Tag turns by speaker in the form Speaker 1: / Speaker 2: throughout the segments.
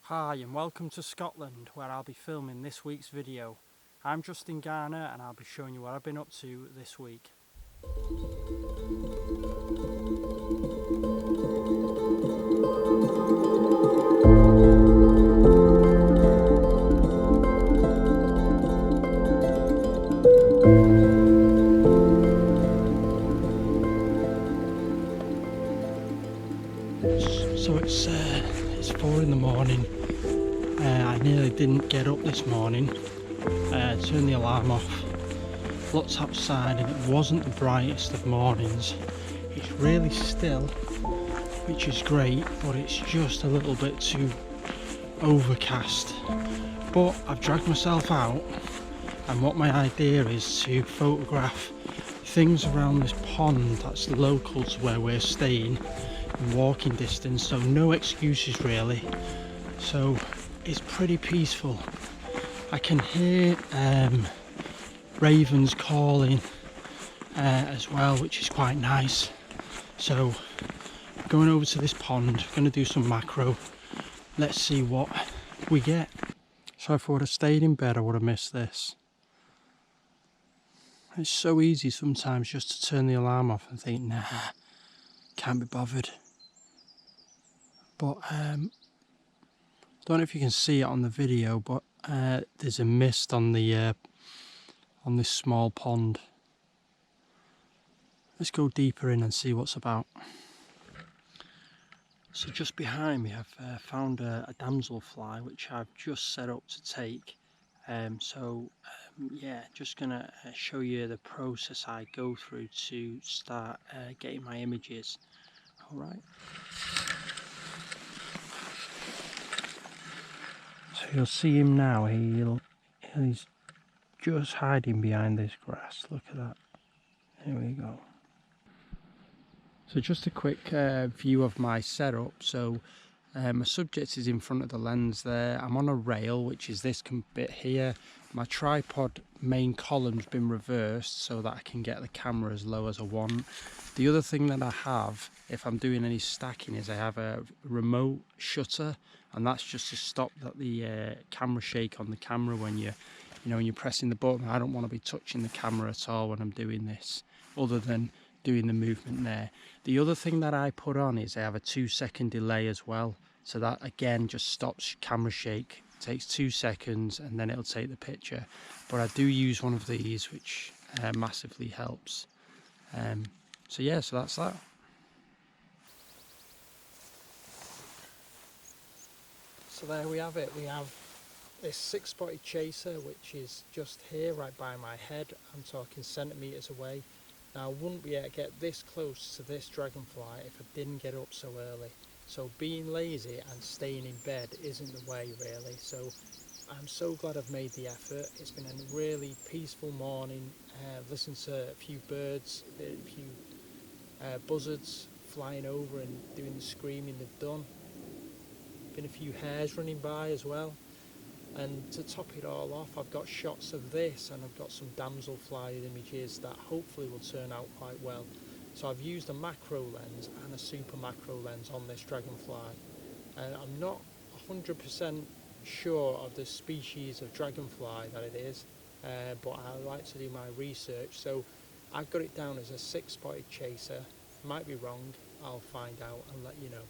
Speaker 1: Hi and welcome to Scotland, where I'll be filming this week's video. I'm Justin Garner and I'll be showing you what I've been up to this week. So it's 4 in the morning. I nearly didn't get up this morning. Turned the alarm off, looked outside and it wasn't the brightest of mornings. It's really still, which is great, but it's just a little bit too overcast. But I've dragged myself out, and what my idea is to photograph things around this pond that's local to where we're staying in walking distance, so no excuses really. So it's pretty peaceful. I can hear ravens calling as well, which is quite nice. So going over to this pond, going to do some macro. Let's see what we get. So if I would have stayed in bed, I would have missed this. It's so easy sometimes just to turn the alarm off and think, nah, can't be bothered. But don't know if you can see it on the video, but there's a mist on the on this small pond. Let's go deeper in and see what's about. So just behind me I've found a damselfly which I've just set up to take. Yeah, just gonna show you the process I go through to start getting my images. Alright. So you'll see him now, he's just hiding behind this grass. Look at that. There we go. So just a quick view of my setup. So my subject is in front of the lens there. I'm on a rail, which is this bit here. My tripod main column's been reversed so that I can get the camera as low as I want. The other thing that I have, if I'm doing any stacking, is I have a remote shutter, and that's just to stop the camera shake on the camera when when you're pressing the button. I don't want to be touching the camera at all when I'm doing this, other than doing the movement there. The other thing that I put on is I have a 2-second delay as well, so that again just stops camera shake. It takes 2 seconds and then it'll take the picture. But I do use one of these, which massively helps. So yeah, so that's that. So there we have it. We have this 6-spotted chaser, which is just here right by my head. I'm talking centimetres away. Now I wouldn't be able to get this close to this dragonfly if I didn't get up so early. So being lazy and staying in bed isn't the way really. So I'm so glad I've made the effort. It's been a really peaceful morning. Listened to a few birds, a few buzzards flying over and doing the screaming they've done. Been a few hares running by as well. And to top it all off, I've got shots of this, and I've got some damselfly images that hopefully will turn out quite well. So I've used a macro lens and a super macro lens on this dragonfly. And I'm not 100% sure of the species of dragonfly that it is, but I like to do my research. So I've got it down as a 6-spotted chaser. Might be wrong, I'll find out and let you know.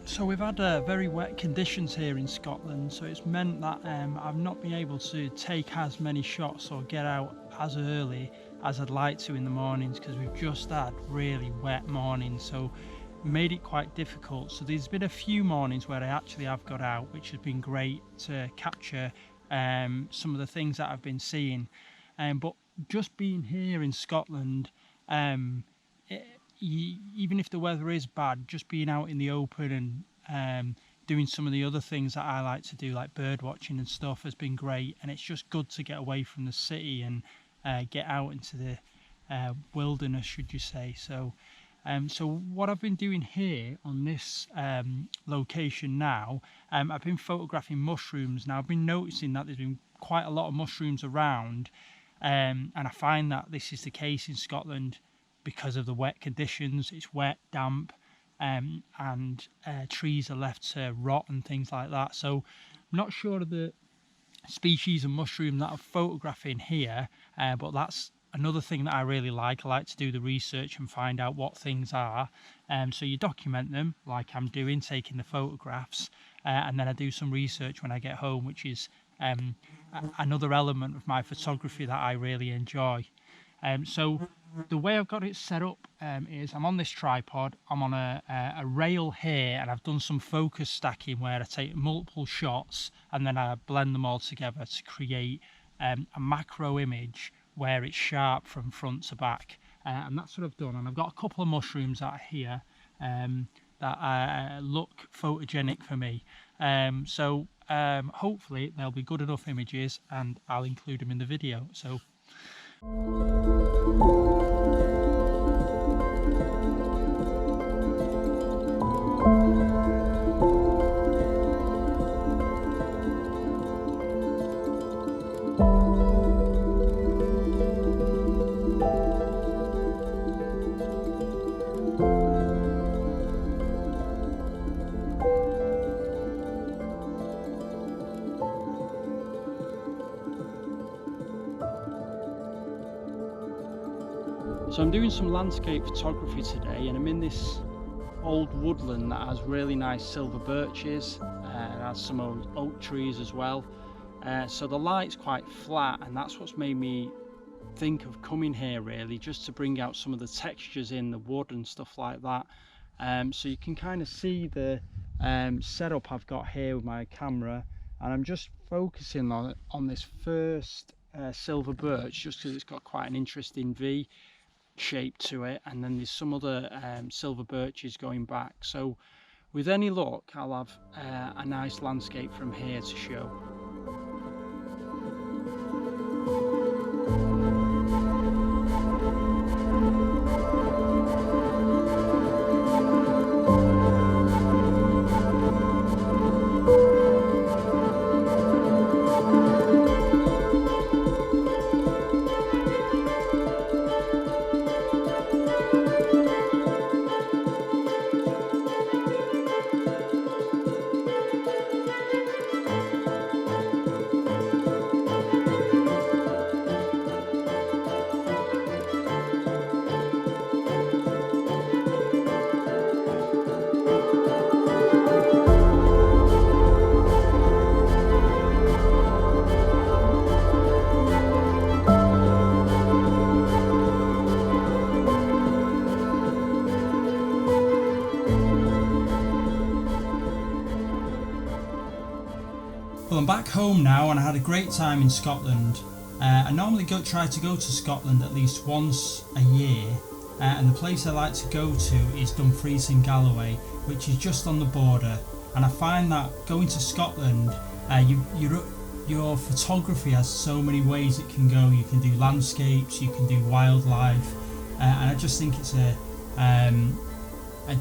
Speaker 1: So we've had very wet conditions here in Scotland, so it's meant that I've not been able to take as many shots or get out as early as I'd like to in the mornings, because we've just had really wet mornings, so made it quite difficult. So there's been a few mornings where I actually have got out, which has been great to capture some of the things that I've been seeing. But just being here in Scotland, even if the weather is bad, just being out in the open and doing some of the other things that I like to do, like bird watching and stuff, has been great. And it's just good to get away from the city and get out into the wilderness, should you say. So what I've been doing here on this location now, I've been photographing mushrooms. Now I've been noticing that there's been quite a lot of mushrooms around, and I find that this is the case in Scotland because of the wet conditions. It's wet, damp, and trees are left to rot and things like that. So I'm not sure of the species of mushroom that I'm photographing here, but that's another thing that I really like. I like to do the research and find out what things are. So you document them like I'm doing, taking the photographs, and then I do some research when I get home, which is another element of my photography that I really enjoy. So the way I've got it set up is I'm on this tripod, I'm on a rail here, and I've done some focus stacking where I take multiple shots and then I blend them all together to create a macro image where it's sharp from front to back, and that's what I've done. And I've got a couple of mushrooms that are here that look photogenic for me, so hopefully they'll be good enough images and I'll include them in the video. So I'm doing some landscape photography today, and I'm in this old woodland that has really nice silver birches and has some oak trees as well. So the light's quite flat, and that's what's made me think of coming here, really, just to bring out some of the textures in the wood and stuff like that. So you can kind of see the setup I've got here with my camera, and I'm just focusing on this first silver birch just because it's got quite an interesting V shape to it, and then there's some other silver birches going back. So with any luck I'll have a nice landscape from here to show. Well, I'm back home now, and I had a great time in Scotland. I normally try to go to Scotland at least once a year, and the place I like to go to is Dumfries and Galloway, which is just on the border. And I find that going to Scotland, your photography has so many ways it can go. You can do landscapes, you can do wildlife, and I just think it's a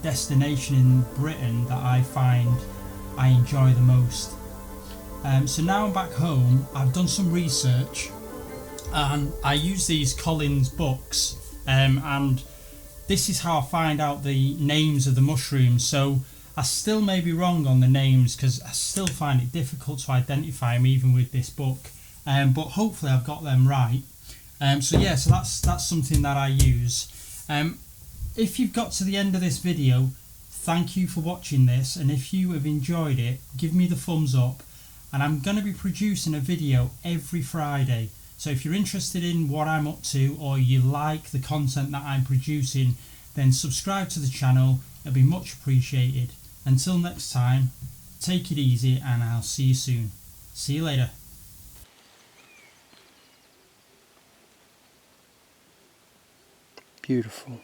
Speaker 1: destination in Britain that I find I enjoy the most. So now I'm back home. I've done some research, and I use these Collins books, and this is how I find out the names of the mushrooms. So I still may be wrong on the names because I still find it difficult to identify them even with this book, but hopefully I've got them right. So that's something that I use. If you've got to the end of this video, thank you for watching this, and if you have enjoyed it, give me the thumbs up. And I'm going to be producing a video every Friday,
Speaker 2: So if you're interested in what I'm up to, or you like the content that I'm producing, then subscribe to the channel. It'll be much appreciated. Until next time, take it easy and I'll see you soon. See you later.
Speaker 3: Beautiful.